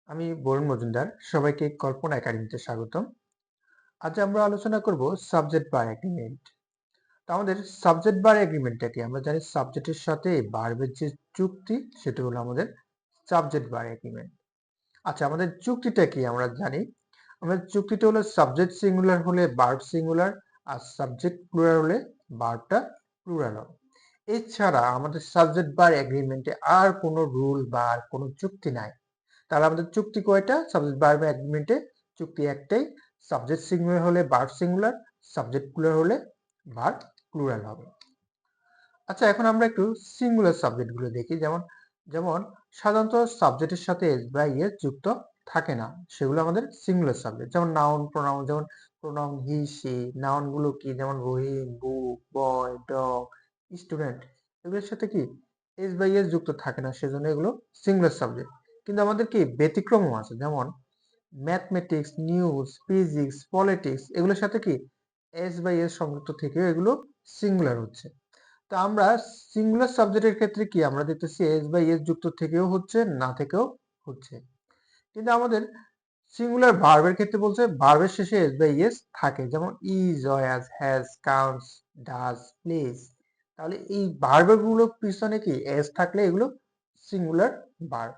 আমি বরুণ মজুমদার। সবাইকে কল্পনা একাডেমিতে স্বাগতম। আজ আমরা আলোচনা করব সাবজেক্ট বার এগ্রিমেন্ট। তো আমাদের সাবজেক্ট বার এগ্রিমেন্টটা কি? আমরা জানি সাবজেক্টের সাথে ভার্বের যে চুক্তি সেটা হলো আমাদের সাবজেক্ট বার এগ্রিমেন্ট। আচ্ছা, আমাদের চুক্তিটা কি আমরা জানি। আমাদের চুক্তিটা হলো সাবজেক্ট সিঙ্গুলার হলে ভার্ব সিঙ্গুলার, আর সাবজেক্ট প্লুরাল হলে ভার্বটা প্লুরাল হবে। এছাড়া আমাদের সাবজেক্ট বার এগ্রিমেন্টে আর কোনো রুল বা আর কোনো চুক্তি নাই। তাহলে আমাদের চুক্তি কয়টা? সাবজেক্ট ভার্ব এগ্রিমেন্টে চুক্তি একটাই। সাবজেক্ট সিঙ্গুলার হলে ভার্ব সিঙ্গুলার, সাবজেক্ট প্লুরাল হলে ভার্ব প্লুরাল হবে। আচ্ছা, এখন আমরা একটু সিঙ্গুলার সাবজেক্ট গুলো দেখি। যেমন যেমন সাধারণত সাবজেক্টের সাথে এস বা ইএস যুক্ত থাকে না, সেগুলো আমাদের সিঙ্গুলার সাবজেক্ট। যেমন নাউন প্রোনাউন, যেমন প্রোনাউন হি সি। নাউন গুলো কি? যেমন রহিম, বুক, বয়, ডগ, স্টুডেন্ট। এগুলোর সাথে কি এস বা ইএস যুক্ত থাকে না, সেজন্য এগুলো সিঙ্গুলার সাবজেক্ট। কিন্তু আমাদের কি ব্যতিক্রমও আছে। যেমন ম্যাথমেটিক্স, নিউজ, ফিজিক্স, পলিটিক্স, এগুলোর সাথে কি এস বা এস সংযুক্ত থেকে এগুলো সিঙ্গুলার হচ্ছে। তো আমরা সিঙ্গুলার সাবজেক্টের ক্ষেত্রে কি আমরা দেখতেছি এস বা এস যুক্ত থেকেও হচ্ছে, না থেকেও হচ্ছে। কিন্তু আমাদের সিঙ্গুলার ভার্বের ক্ষেত্রে বলছে ভার্বের শেষে এস বা এস থাকে। যেমন is, was, has, counts, does, place. তাহলে এই ভার্বের গুলো পিছনে কি এস থাকলে এগুলো সিঙ্গুলার ভার্ব।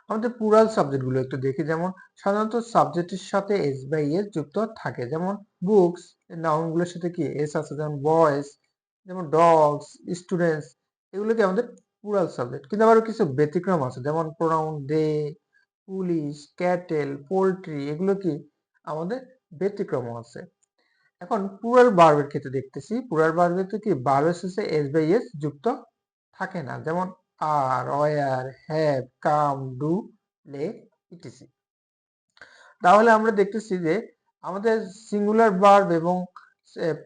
আমাদের প্লুরাল সাবজেক্ট গুলো একটু দেখি। যেমন সাধারণত সাবজেক্টের সাথে এস বা এস যুক্ত থাকে। যেমন বুকস, নাউন গুলোর সাথে কি এস আছে। যেমন বয়েজ, যেমন ডগস, স্টুডেন্টস, এগুলো কি আমাদের প্লুরাল সাবজেক্ট। কিন্তু আবার কিছু ব্যতিক্রম আছে। যেমন প্রোনাউন দে, পুলিশ, ক্যাটেল, পোল্ট্রি, এগুলো কি আমাদের ব্যতিক্রম আছে। এখন প্লুরাল ভার্বের ক্ষেত্রে দেখতেছি, প্লুরাল ভার্বের কি ভার্বের শেষে এস বা এস যুক্ত থাকে না। যেমন are, were, have, come, do, play, ETC. তাহলে আমরা দেখতেছি যে আমাদের সিঙ্গুলার ভার্ব এবং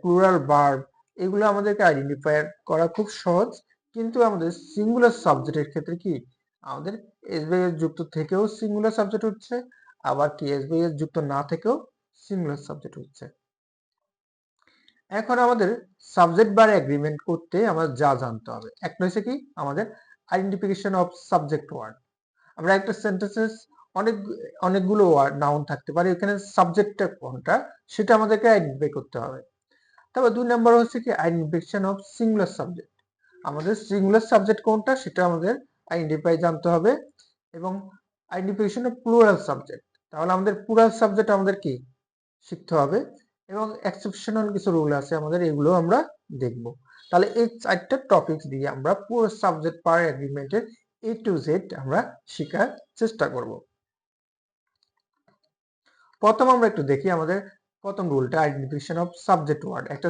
প্লুরাল ভার্ব এগুলো আমাদেরকে আইডেন্টিফাই করা খুব সহজ। কিন্তু আমাদের সিঙ্গুলার সাবজেক্টের ক্ষেত্রে কি আমাদের এস বাই এস যুক্ত থেকেও সিঙ্গুলার সাবজেক্ট হচ্ছে, আবার কি এস বাই এস যুক্ত না থেকেও সিঙ্গুলার সাবজেক্ট হচ্ছে। এখন আমাদের সাবজেক্ট বার এগ্রিমেন্ট করতে আমাদের যা জানতে হবে, একটা হচ্ছে কি আমাদের আইডেন্টিফিকেশন অফ সাবজেক্ট ওয়ার্ড। আমরা একটা সেন্টেন্সেস অনেক অনেকগুলো ওয়ার্ড নাউন থাকতে পারে, এখানে সাবজেক্টটা কোনটা সেটা আমাদেরকে আইডেন্টিফাই করতে হবে। তারপর 2 নাম্বার হচ্ছে কি আইডেন্টিফিকেশন অফ সিঙ্গুলার সাবজেক্ট। আমাদের সিঙ্গুলার সাবজেক্ট কোনটা সেটা আমাদের আইডেন্টিফাই জানতে হবে। এবং আইডেন্টিফিকেশন অফ প্লুরাল সাবজেক্ট, তাহলে আমাদের প্লুরাল সাবজেক্ট আমাদের কি শিখতে হবে। এবং এক্সেপশনাল কিছু রুল আছে আমাদের, এগুলো আমরা দেখব। তাহলে এই 4টা টপিক দিয়ে আমরা পুরো subject per এগ্রিমেন্টের A to Z আমরা শেখার চেষ্টা করব। প্রথম আমরা একটু দেখি আমাদের প্রথম রুলটা আইডেন্টিফিকেশন অফ সাবজেক্ট ওয়ার্ড। একটা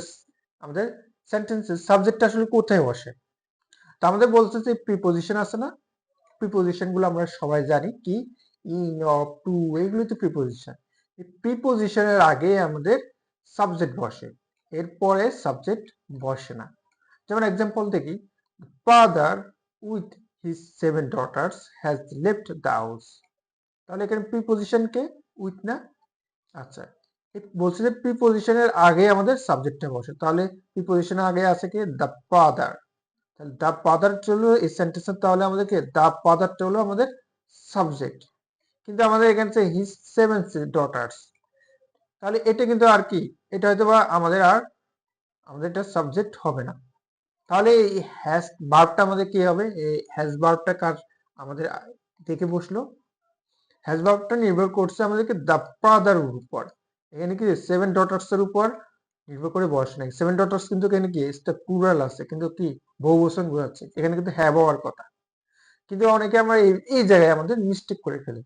আমাদের সেন্টেন্সের সাবজেক্টটা আসলে কোথায় বসে। তো আমাদের বলতে যে প্রিপোজিশন আছে না, প্রিপোজিশন গুলো আমরা সবাই জানি কি ইন, অফ, টু, এগুলো তো প্রিপোজিশন। এই প্রিপোজিশনের আগে আমাদের সাবজেক্ট বসে, এরপরে সাবজেক্ট বসে না। যেমন এক্সাম্পল দেখি, father with his 7 daughters has left the house. তাহলে এখানে প্রিপোজিশন কে উইথ না। আচ্ছা, বলছে যে প্রিপোজিশনের আগে আমাদের সাবজেক্টটা বসে, তাহলে প্রিপোজিশনের আগে আছে কি দ্য ফাদার। তাহলে দ্য ফাদারটা হলো এই সেন্টেন্সের, তাহলে আমাদেরকে দ্য ফাদারটা হলো আমাদের সাবজেক্ট। কিন্তু আমাদের এখানে হিজ 7 ডটার্স, তাহলে এটা কিন্তু আর কি এটা হয়তো বা আমাদের এটা সাবজেক্ট হবে না। তাহলে এই হ্যাজ ভার্বটা আমাদের কি হবে? এই হ্যাজ ভার্বটা কার আমাদের দেখে বসলো? হ্যাজ ভার্বটা নির্ভর করছে আমাদেরকে দ্য ফাদার উপর। এখানে কি 7 ডটার্স এর উপর নির্ভর করে বসে নাই। 7 ডটার্স কিন্তু এখানে কি এটা প্লুরাল আছে, কিন্তু কি বহুবচন বোঝাচ্ছে, এখানে কিন্তু হ্যাভ হওয়ার কথা। কিন্তু অনেকে আমরা এই জায়গায় আমাদের মিস্টেক করে ফেলি।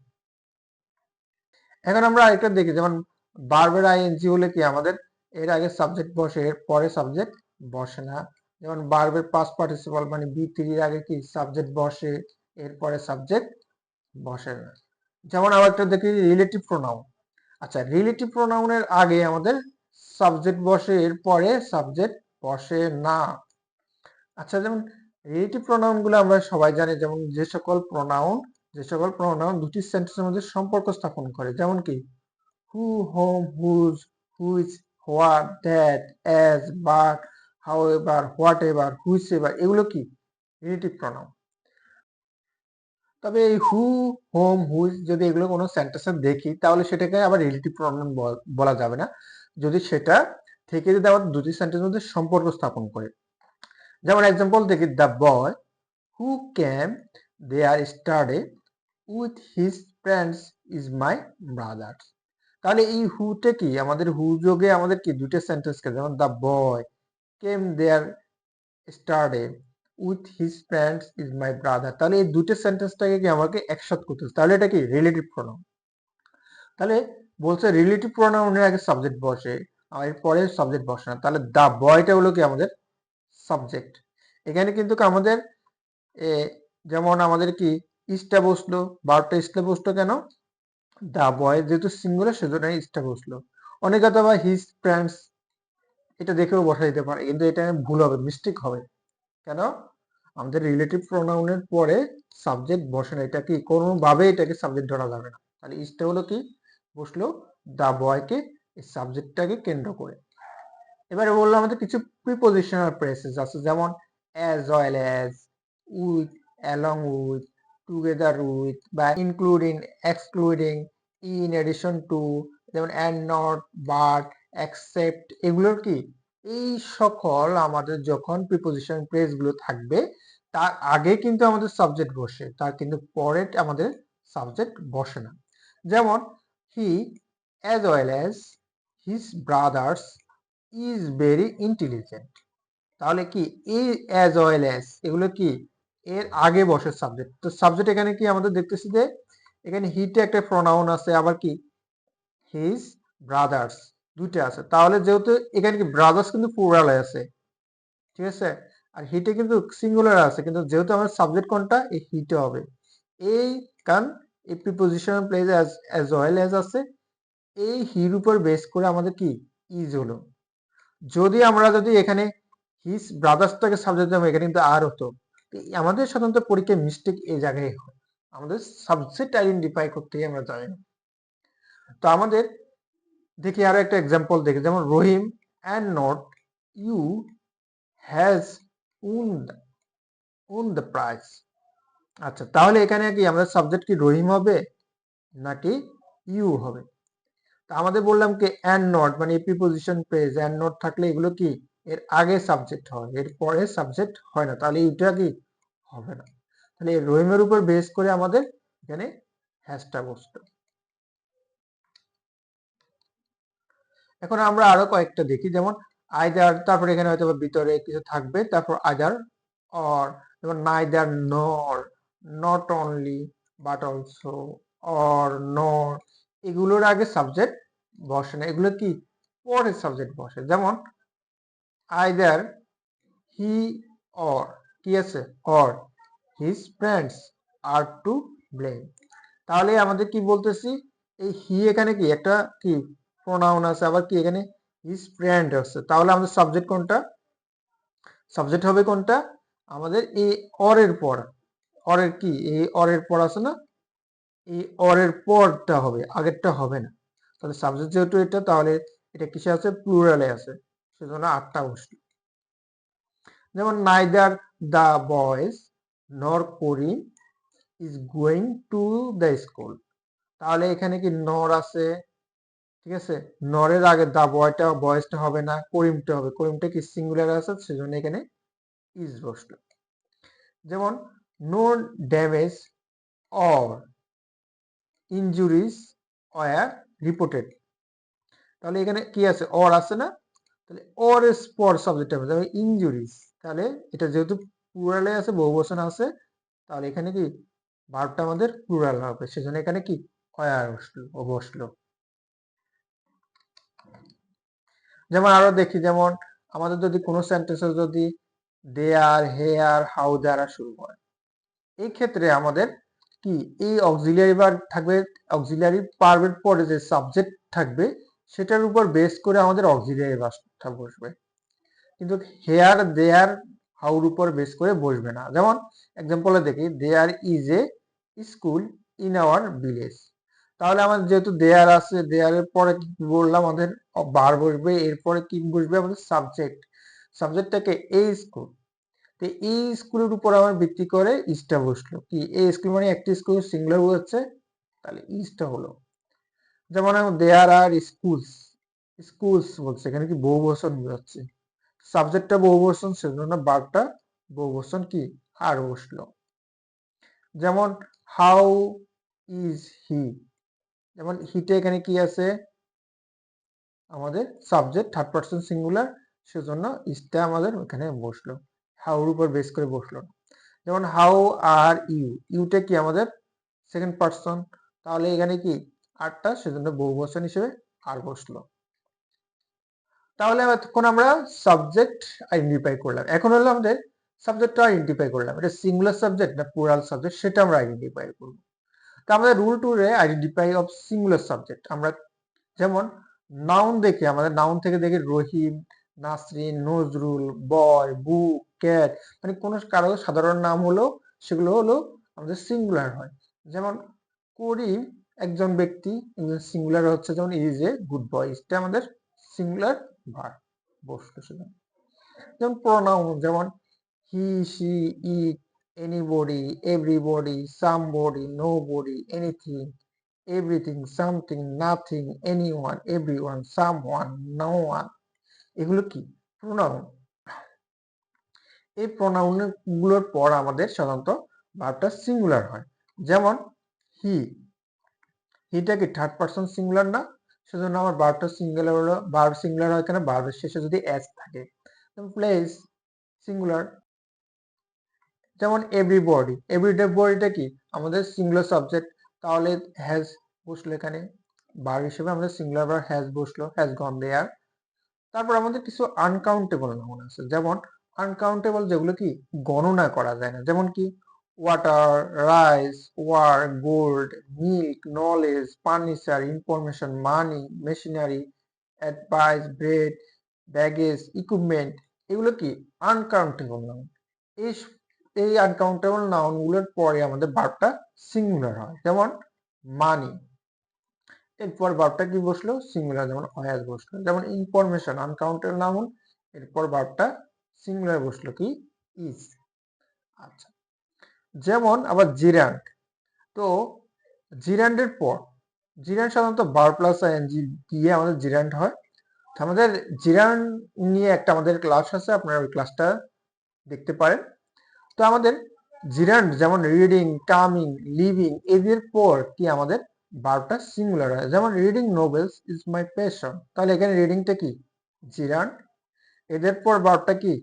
এখন আমরা আরেকটা দেখি, যেমন ভার্বের আইএনজি হলে কি আমাদের এর আগে সাবজেক্ট বসে, এর পরে সাবজেক্ট বসে না। যেমন ভার্বের পাস্ট পার্টিসিপাল মানে বি থ্রির আগে কি সাবজেক্ট বসে, এরপরে সাবজেক্ট বসে না। যেমন আবার একটা দেখি রিলেটিভ প্রোনাউন। আচ্ছা, রিলেটিভ প্রোনাউনের আগে আমাদের সাবজেক্ট বসে, এরপরে সাবজেক্ট বসে না। আচ্ছা, যেমন রিলেটিভ প্রোনাউন গুলো আমরা সবাই জানি। যেমন যে সকল প্রোনাউন দুটি সেন্টেন্সের মধ্যে সম্পর্ক স্থাপন করে। যেমন কি who, whom, whose, which, what, that, as, but, however, whatever, whichever, এগুলো কি রিলেটিভ প্রোনাউন। তবে এই হু, হোম, হুইচ যদি এগুলো কোনো সেন্টেন্সে দেখি তাহলে সেটাকে আবার রিলেটিভ প্রোনাউন বলা যাবে না, যদি সেটা থেকে যদি আবার দুটি সেন্টেন্সের মধ্যে সম্পর্ক স্থাপন করে। যেমন এক্সাম্পল দেখি, the boy who came their study with his friends is my brother. তাহলে এই হুটা কি আমাদের হু যোগে আমাদের কি দুইটা সেন্টেন্সকে, যেমন the boy came their study with his friends is my brother, তাহলে এই দুটো সেন্টেন্সটাকে কি আমাকে একসাথে করতে হবে, তাহলে এটা কি রিলেটিভ প্রোনাউন। তাহলে বলছে রিলেটিভ প্রোনাউনের আগে সাবজেক্ট বসে আর এরপরে সাবজেক্ট বসে না, তাহলে দা বয়টা হলো কি আমাদের সাবজেক্ট। এখানে কিন্তু আমাদের যেমন আমাদের কি ইসটা বসলো, ভার্বটা ইসটা বসলো কেন, দা বয় যেহেতু সিঙ্গুলার সেজন্য ইসটা বসলো। অনেকে অথবা হিজ ফ্রেন্ডস এটা দেখেও বসা যেতে পারে, কিন্তু এটা ভুল হবে, মিস্টেক হবে। কেন, আমাদের রিলেটিভ প্রোনাউনের পরে সাবজেক্ট বসে না, এটা কি কোনোভাবে এটাকে সাবজেক্ট ধরা যাবে না। তাহলে ইসটা হলো কি বসলো দা বয়কে, এই সাবজেক্টটাকে কেন্দ্র করে। এবারে বললাম আমাদের কিছু প্রিপোজিশনাল ফ্রেজেস আছে, যেমন as well as, with, along with, together with, বা including, excluding, in addition to, যেমন অ্যান্ড নট, বাট, অ্যাকসেপ্ট, এগুলোর কি এই সকল আমাদের যখন প্রিপোজিশন ফ্রেজ গুলো থাকবে তার আগে কিন্তু আমাদের সাবজেক্ট বসে, তার কিন্তু পরে আমাদের সাবজেক্ট বসে না। যেমন হি as well as his brothers is very intelligent, তাহলে কি এই অ্যাজ ওয়েল অ্যাজ এগুলো কি এর আগে বসে সাবজেক্ট। তো সাবজেক্ট এখানে কি আমাদের দেখতেছি যে এখানে হিতে একটা প্রোনাউন আছে, আবার কি হিজ ব্রাদার্স দুইটা আছে, তাহলে যেহেতু এখানে কি ব্রাদার্স কিন্তু প্লুরালে আছে, ঠিক আছে, আর হিটে কিন্তু সিঙ্গুলার আছে, কিন্তু যেহেতু আমার সাবজেক্ট কোনটা এই হিটে হবে। এই কারণ এই preposition place as well as আছে, এই হির উপর বেস করে আমাদের কি ইজ হলো। যদি আমরা যদি এখানে হিজ ব্রাদার্সটাকে সাবজেক্ট দিতাম এখানে কিন্তু আর হতো। আমাদের সাধারণত পরীক্ষায় মিস্টেক এই জায়গায় হয়, আমাদের সাবজেক্ট আইডেন্টিফাই করতেই আমরা জানি না। তো আমাদের দেখি আরো একটা এক্সাম্পল দেখি, যেমন রহিম অ্যান্ড নট ইউ হ্যাজ উন দ্য প্রাইজ। আচ্ছা, তাহলে এখানে কি আমাদের সাবজেক্ট কি রহিম হবে নাকি ইউ হবে? তা আমাদের বললাম কি অ্যান্ড নট মানে প্রিপোজিশন ফ্রেজ, অ্যান্ড নট থাকলে এগুলো কি এর আগে সাবজেক্ট হয়, এর পরে সাবজেক্ট হয় না, তাহলে এটা কি হবে না। তাহলে রহিমের উপর বেস করে আমাদের এখানে হ্যাশটা বসতো। এখন আমরা আরো কয়েকটা দেখি, যেমন আইদার, তারপর এখানে হয়তো ভিতরে কিছু থাকবে, তারপর আইদার অর, যেমন নাইদার নর, not only, but also, or, নর, এগুলোর আগে সাবজেক্ট বসে না, এগুলো কি পরে সাবজেক্ট বসে। যেমন আইদার হি অর কি আছে or his friends are to blame, তাহলে আমাদের কি বলতেছি এই হি এখানে কি একটা কি প্রোনাউন আছে, আবার কি এখানে হিজ ফ্রেন্ড আছে, তাহলে আমাদের সাবজেক্ট কোনটা, সাবজেক্ট হবে কোনটা আমাদের এই অরের পর, অরের কি এই অরের পর আছে না, এই অরের পরটা হবে, আগেরটা হবে না। তাহলে সাবজেক্ট যেহেতু এটা, তাহলে এটা কিসে আছে প্লুরালে আছে, সেজন্য আটটা বসলো। যেমন neither the boys nor Karim is going to the school, তাহলে এখানে কি নর আছে, ঠিক আছে, নরের আগে দা বয়টা বয়েসটা হবে না, করিমটা হবে, করিমটা কি সিঙ্গুলার আছে সেজন্য এখানে ইজ বসলো। যেমন no damage or injuries were reported, তাহলে এখানে কি আছে অর আছে না, তাহলে অর এর পর সাবজেক্ট হবে, যেমন ইনজুরিজ, তাহলে এটা যেহেতু প্লুরালে আছে বহুবচন আছে, তাহলে এখানে কি ভার্বটা আমাদের প্লুরাল হবে, সেজন্য এখানে কি ওয়ার বসলো। যেমন আরো দেখি, যেমন আমাদের যদি কোনো সেন্টেন্সে যদি দেয়ার, হেয়ার, হাউ দ্বারা শুরু হয়, এই ক্ষেত্রে আমাদের কি এই অক্সিলিয়ারি ভার্ব থাকবে, অক্সিলিয়ারি ভার্বের পরে যে সাবজেক্ট থাকবে সেটার উপর বেস করে আমাদের অক্সিলিয়ারি ভার্বটা বসবে, কিন্তু হেয়ার, দেয়ার, হাউর উপর বেস করে বসবে না। যেমন এক্সাম্পলে দেখি, there is a school in our village, তাহলে আমাদের যেহেতু দেয়ার আছে, দেয়ারের পরে কি বললাম আমাদের ভার্ব বসবে, এরপরে কি বসবে আমাদের সাবজেক্ট, সাবজেক্টটাকে এ স্কুল, তো এই স্কুলের উপর আমার ভিত্তি করে ইসটা বসলো কি, এই স্কুল মানে একটি স্কুল সিঙ্গুলার বোঝাচ্ছে, তাহলে ইসটা হলো। যেমন দেয়ার আর স্কুলস, স্কুলস বলছে, এখানে কি বহু বচন বোঝাচ্ছে, সাবজেক্টটা বহু বচন, সেজন্য ভার্বটা বহু বচন কি আর বসলো। যেমন হাউ ইজ হি, যেমন হিতে এখানে কি আছে, আমাদের সাবজেক্ট থার্ড পারসন সিঙ্গুলার, সেজন্য ইসটা আমাদের ওখানে বসলো, হাউর উপর বেস করে বসলো। যেমন হাউ আর ইউ, ইউটা কি আমাদের সেকেন্ড পারসন, তাহলে এখানে কি আরটা, সেজন্য বহু বচন হিসেবে আর বসলো। তাহলে এতক্ষণ আমরা সাবজেক্ট আইডেন্টিফাই করলাম, এখন হলো আমাদের সাবজেক্টটা আইডেন্টিফাই করলাম, এটা সিঙ্গুলার সাবজেক্ট না প্লুরাল সাবজেক্ট সেটা আমরা আইডেন্টিফাই করব। তো আমাদের রুল টুরে আইডেন্টিফাই অফ সিঙ্গুলার সাবজেক্ট, আমরা যেমন নাউন দেখে, আমাদের নাউন থেকে দেখি রহিম, নাসরিন, নজরুল, বয়, বুক, ক্যাট, মানে কোনো কারো সাধারণ নাম হলো, সেগুলো হলো আমাদের সিঙ্গুলার হয়। যেমন করিম একজন ব্যক্তি, সিঙ্গুলার হচ্ছে, যেমন ইজ এ গুড বয়, এটা আমাদের সিঙ্গুলার ভার্ব বসলো সেখানে। যেমন প্রোনাউন, যেমন he, she, it, anybody, everybody, somebody, nobody, anything, everything, something, nothing, anyone, everyone, someone, no one, এগুলো কি প্রোনাউন। এই প্রোনাউন গুলোর পর আমাদের সাধারণত ভার্বটা সিঙ্গুলার হয়। যেমন হি, হিটা কি থার্ড পারসন সিঙ্গুলার না, সেজন্য আমার ভার্বটা সিঙ্গুলার হলো, ভার্ব সিঙ্গুলার হয় কেন, ভার্বের শেষে যদি এস থাকে। Place singular. যেমন এভরিবডি, এভরিডে বডিটা কি আমাদের সিঙ্গুলার সাবজেক্ট, তাহলে হ্যাজ বসলো এখানে, ভার্ব হিসেবে আমাদের সিঙ্গুলার ভার্ব হ্যাজ বসলো, হ্যাজ গন দেয়ার। তারপর আমাদের কিছু আনকাউন্টেবল নাউন আছে, যেমন আনকাউন্টেবল যেগুলো কি গণনা করা যায় না, যেমন কি water, rice, war, gold, milk, knowledge, furniture, information, money, machinery, advice, bread, baggage, equipment, এগুলো কি আনকাউন্টেবল নাউন। এই এই আনকাউন্টেবল নাউন গুলোর পরে আমাদের ভার্বটা সিঙ্গুলার হয়। যেমন মানি, এরপর ভার্বটা কি বসলো সিঙ্গুলার, যেমন হ্যাজ বসলো। যেমন ইনফরমেশন আনকাউন্টেবল নাউন, এরপর ভার্বটা সিঙ্গুলার বসলো কি ইজ। আচ্ছা, যেমন আবার জিরান্ড, তো জিরান্ডের পর, জিরান্ড সাধারণত ভার্ব প্লাস আইএনজি দিয়ে আমাদের জিরান্ড হয়। আমাদের জিরান্ড নিয়ে একটা আমাদের ক্লাস আছে, আপনারা ওই ক্লাসটা দেখতে পারেন। তো আমাদের জিরান্ড যেমন রিডিং, কামিং, লিভিং, এদের পর কি আমাদের ভার্বটা সিঙ্গুলার হয়। যেমন reading novels is my passion, তাহলে এখানে রিডিংটা কি জিরান্ড, এদের পর ভার্বটা কি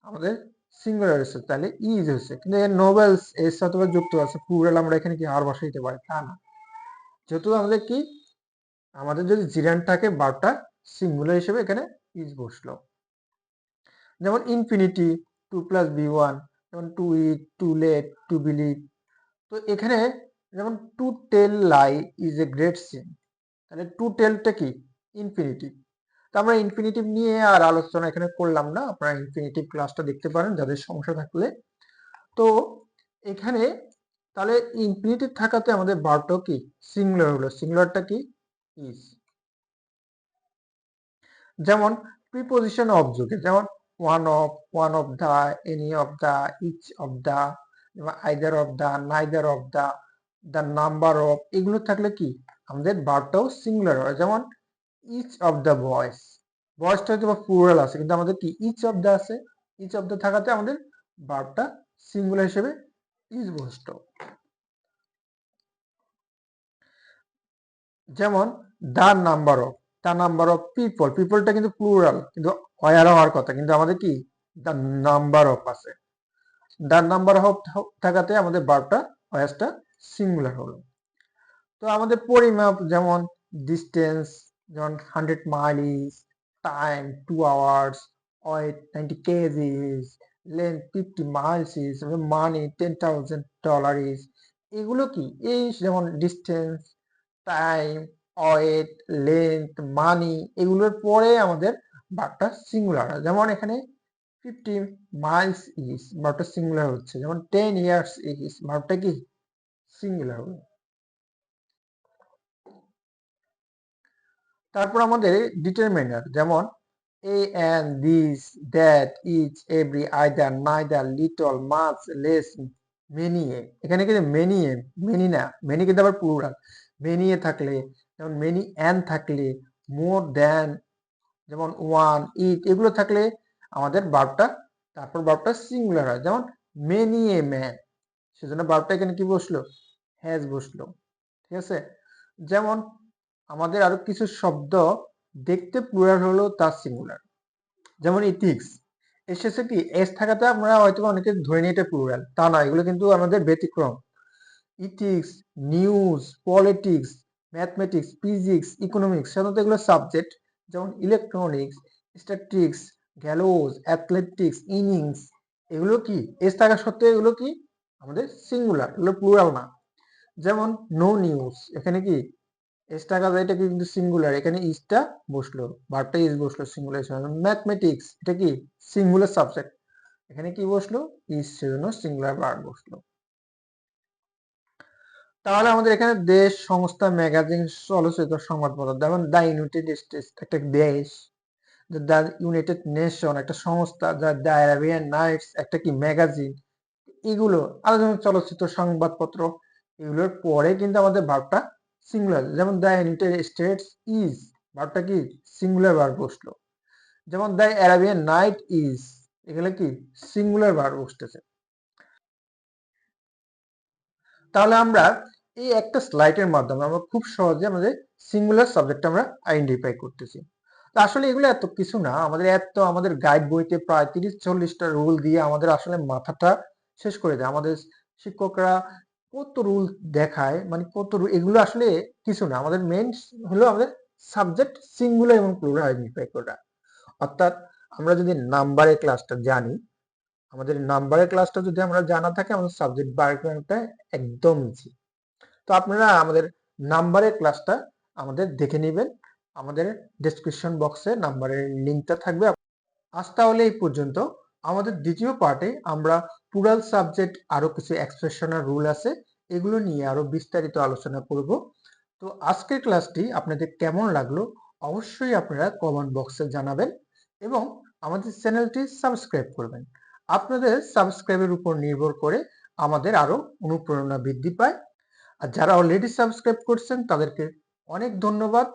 আমাদের সিঙ্গুলার হচ্ছে, তাহলে ইজ হচ্ছে। কিন্তু এর নোবেলস এর সাথে যুক্ত আছে, প্লুরাল আমরা এখানে কি আর বসাইতে পারি তা না, যেহেতু আমাদের কি আমাদের যদি জিরান্ড থাকে ভার্বটা সিঙ্গুলার হিসেবে এখানে ইজ বসলো। যেমন infinitive, to plus V one, যেমন to eat, to let, to believe. তো এখানে যেমন to tell lie is a great sin, তাহলে টু টেলটা কি ইনফিনিটিভ। তো আমরা ইনফিনিটিভ নিয়ে আর আলোচনা এখানে করলাম না, আপনারা ইনফিনিটিভ ক্লাসটা দেখতে পারেন যাদের সমস্যা থাকলে। তো এখানে তাহলে ইনফিনিটিভ থাকাতে আমাদের ভার্বটাও কি সিঙ্গুলার হলো, সিঙ্গুলারটা কি ইজ। যেমন প্রিপোজিশন অফ যুগে, যেমন one of the, any of the, each of the, either of the, neither of the, the number of, এগুলো থাকলে কি আমাদের ভার্বটাও সিঙ্গুলার হয়। যেমন ইচ অফ দা বয়েস, বয়েসটা হয়তো বা প্লুরাল আছে কিন্তু আমাদের কি ইচ অফ দা আছে, ইচ অফ দা থাকাতে আমাদের ভার্বটা সিঙ্গুলার হিসেবে ইজ বসতো। যেমন দা নাম্বার অফ পিপল, পিপলটা কিন্তু প্লুরাল কিন্তু ওয়ার হওয়ার কথা, কিন্তু আমাদের কি দা নাম্বার অফ আছে, দা নাম্বার অফ থাকাতে আমাদের ভার্বটা ওয়াসটা সিঙ্গুলার হলো। তো আমাদের পরিমাপ, যেমন ডিস্টেন্স, যেমন 100 miles, time 2 hours, weight 90 KGs, length 50 miles, money $10,000 is, এগুলো কি এই যেমন distance, time, weight, length, money, এগুলোর পরে আমাদের ভার্বটা সিঙ্গুলার হয়। যেমন এখানে 50 মাইলস ইজ ভার্বটা সিঙ্গুলার হচ্ছে, যেমন 10 ইয়ার্স ইজ ভার্বটা কি সিঙ্গুলার হলো। তারপর আমাদের ডিটারমিনার, যেমন a and this that each every either neither little much less many a, এখানে কিন্তু মেনি এ, মেনি না, মেনি কিন্তু আবার প্লুরাল। মেনি এ থাকলে, যেমন মেনি অ্যান থাকলে, মোর দ্যান, যেমন ওয়ান, ইট, এগুলো থাকলে আমাদের ভার্বটা, তারপর ভার্বটা সিঙ্গুলার হয়, যেমন মেনি এ ম্যান, সেজন্য ভার্বটা এখানে কি বসলো, হ্যাজ বসলো। ঠিক আছে, যেমন আমাদের আরো কিছু শব্দ দেখতে প্লুরাল হলো তার সিঙ্গুলার, যেমন ইথিক্স, এর শেষে কি এস থাকাতে আমরা হয়তো অনেকে ধরে নিই এটা প্লুরাল, তা না, এগুলো কিন্তু আমাদের ব্যতিক্রম। Ethics, news, politics, mathematics, physics, economics, সাধারণত এগুলো সাবজেক্ট, যেমন ইলেকট্রনিক্স, স্ট্যাটিস্টিক্স, গ্যালোজ, অ্যাথলেটিক্স, ইনিংস, এগুলো কি এস থাকা সত্ত্বেও এগুলো কি আমাদের সিঙ্গুলার, এগুলো প্লুরাল না। যেমন নো নিউজ, এখানে কি এস টাকা যায়, এটা কিন্তু সিঙ্গুলার, এখানে ইসটা বসলো, ভার্বটা ইস বসলো সিঙ্গুলার হিসেবে। ম্যাথমেটিক্স, এটা কি সিঙ্গুলার সাবজেক্ট, এখানে কি বসলো, ইস, সেজন্য সিঙ্গুলার ভার্ব বসলো। তাহলে আমাদের এখানে দেশ, সংস্থা, ম্যাগাজিন, চলচ্চিত্র, সংবাদপত্র, যেমন দ্য ইউনাইটেড স্টেটস একটা দেশ, দ্য ইউনাইটেড নেশন একটা সংস্থা, দ্য অ্যারাবিয়ান নাইটস একটা কি ম্যাগাজিন, এগুলো আর যেমন চলচ্চিত্র, সংবাদপত্র, এগুলোর পরে কিন্তু আমাদের ভার্বটা সিঙ্গুলার, যেমন দ্য ইউনাইটেড স্টেটস ইজ, ভার্বটা কি সিঙ্গুলার ভার্ব বসলো। যেমন দ্য অ্যারাবিয়ান নাইট ইজ, এগুলো কি সিঙ্গুলার ভার্ব বসতেছে। তাহলে আমরা এই একটা স্লাইডের মাধ্যমে আমরা খুব সহজে আমাদের সিঙ্গুলার সাবজেক্ট আমরা আইডেন্টিফাই করতেছি। তো আসলে এগুলো এত কিছু না, আমাদের গাইড বইতে প্রায় 30-40টা রুল দিয়ে আমাদের আসলে মাথাটা শেষ করে দেয়। আমাদের শিক্ষকরা কত রুল দেখায়, মানে কত রুল, এগুলো আসলে কিছু না, আমাদের মেইন হলো আমাদের সাবজেক্ট সিঙ্গুলার এবং প্লুরাল আইডেন্টিফাই করা। অর্থাৎ আমরা যদি নাম্বারের ক্লাসটা জানি, আমাদের নাম্বারের ক্লাসটা যদি আমরা জানা থাকে, আমাদের সাবজেক্ট বায়োগ্রামটা একদম ইজি। তো আপনারা আমাদের নাম্বারের ক্লাসটা আমাদের দেখে নেবেন, আমাদের ডেসক্রিপশন বক্সে নাম্বারের লিঙ্কটা থাকবে। আজ তাহলে এই পর্যন্ত। আমাদের দ্বিতীয় পার্টে আমরা প্লুরাল সাবজেক্ট আরো কিছু এক্সপ্রেশনাল রুল আছে, এগুলো নিয়ে আরো বিস্তারিত আলোচনা করব। তো আজকের ক্লাসটি আপনাদের কেমন লাগলো অবশ্যই আপনারা কমেন্ট বক্সে জানাবেন এবং আমাদের চ্যানেলটি সাবস্ক্রাইব করবেন। আপনাদের সাবস্ক্রাইবের উপর নির্ভর করে আমাদের আরো অনুপ্রেরণা বৃদ্ধি পায়। আর যারা অলরেডি সাবস্ক্রাইব করছেন তাদেরকে অনেক ধন্যবাদ।